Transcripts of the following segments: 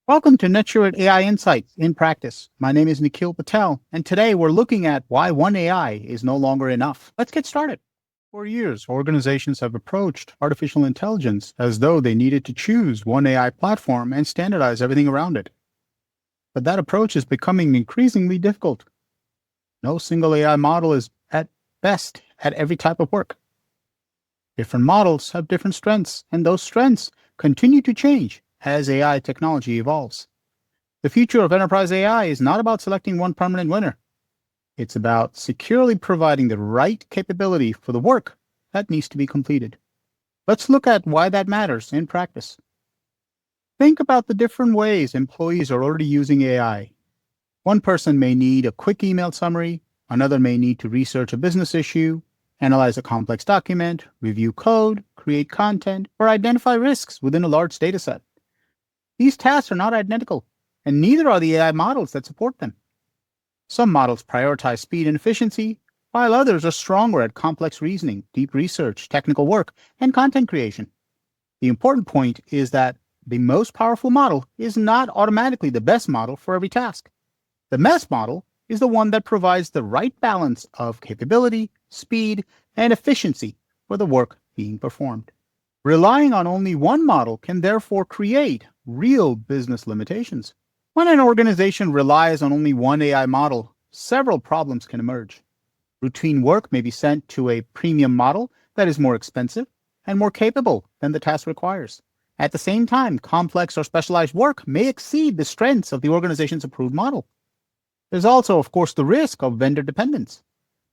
Welcome to Netsurit AI Insights in Practice. My name is Nikhil Patel, and today we're looking at why one AI is no longer enough. Let's get started. For years, organizations have approached artificial intelligence as though they needed to choose one AI platform and standardize everything around it. But that approach is becoming increasingly difficult. No single AI model is at best at every type of work. Different models have different strengths, and those strengths continue to change as AI technology evolves. The future of enterprise AI is not about selecting one permanent winner. It's about securely providing the right capability for the work that needs to be completed. Let's look at why that matters in practice. Think about the different ways employees are already using AI. One person may need a quick email summary, another may need to research a business issue, analyze a complex document, review code, create content, or identify risks within a large dataset. These tasks are not identical, and neither are the AI models that support them. Some models prioritize speed and efficiency, while others are stronger at complex reasoning, deep research, technical work, and content creation. The important point is that the most powerful model is not automatically the best model for every task. The best model is the one that provides the right balance of capability, speed, and efficiency for the work being performed. Relying on only one model can therefore create real business limitations. When an organization relies on only one AI model, several problems can emerge. Routine work may be sent to a premium model that is more expensive and more capable than the task requires. At the same time, complex or specialized work may exceed the strengths of the organization's approved model. There's also, of course, the risk of vendor dependence.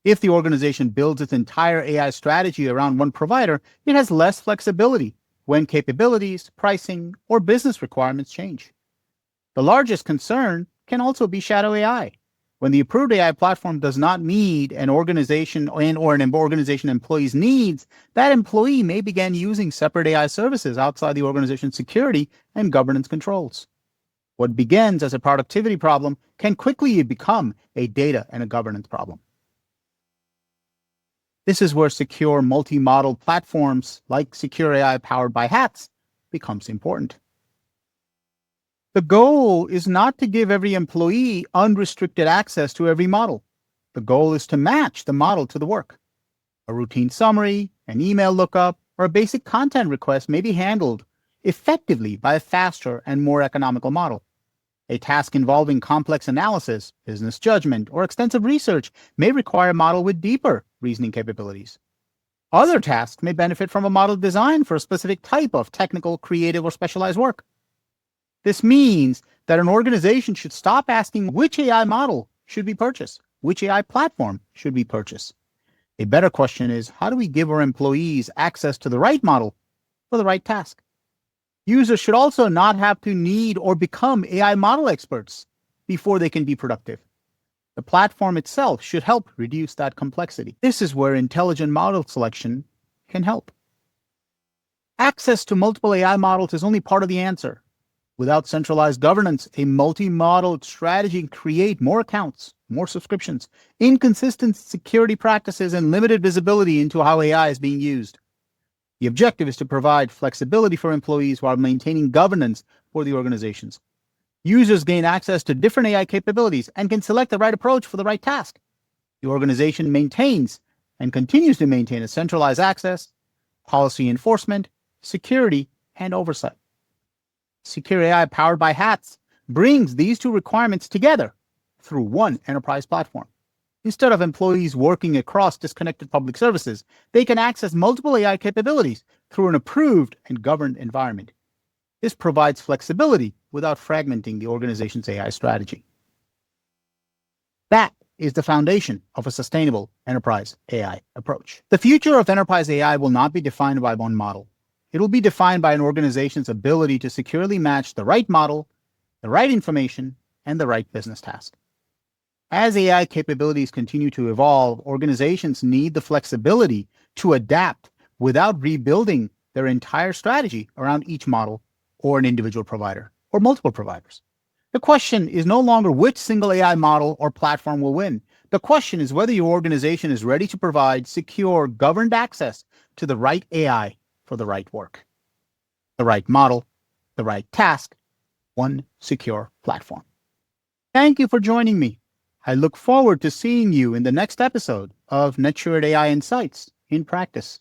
If the organization builds its entire AI strategy around one provider, it has less flexibility when capabilities, pricing, or business requirements change. The largest concern can also be shadow AI. When the approved AI platform does not meet an organization or an organization employee's needs, that employee may begin using separate AI services outside the organization's security and governance controls. What begins as a productivity problem can quickly become a data and a governance problem. This is where secure multi-model platforms like Secure AI powered by Hatz becomes important. The goal is not to give every employee unrestricted access to every model. The goal is to match the model to the work. A routine summary, an email lookup, or a basic content request may be handled effectively by a faster and more economical model. A task involving complex analysis, business judgment, or extensive research may require a model with deeper reasoning capabilities. Other tasks may benefit from a model designed for a specific type of technical, creative, or specialized work. This means that an organization should stop asking which AI model should be purchased, which AI platform should be purchased. A better question is, how do we give our employees access to the right model for the right task? Users should also not have to need or become AI model experts before they can be productive. The platform itself should help reduce that complexity. This is where intelligent model selection can help. Access to multiple AI models is only part of the answer. Without centralized governance, a multi-model strategy can create more accounts, more subscriptions, inconsistent security practices, and limited visibility into how AI is being used. The objective is to provide flexibility for employees while maintaining governance for the organizations. Users gain access to different AI capabilities and can select the right approach for the right task. The organization maintains and continues to maintain a centralized access, policy enforcement, security, and oversight. Secure AI powered by Hatz brings these two requirements together through one enterprise platform. Instead of employees working across disconnected public services, they can access multiple AI capabilities through an approved and governed environment. This provides flexibility without fragmenting the organization's AI strategy. That is the foundation of a sustainable enterprise AI approach. The future of enterprise AI will not be defined by one model. It will be defined by an organization's ability to securely match the right model, the right information, and the right business task. As AI capabilities continue to evolve, organizations need the flexibility to adapt without rebuilding their entire strategy around each model or an individual provider or multiple providers. The question is no longer which single AI model or platform will win. The question is whether your organization is ready to provide secure, governed access to the right AI for the right work, the right model, the right task, one secure platform. Thank you for joining me. I look forward to seeing you in the next episode of Netsurit AI Insights in Practice.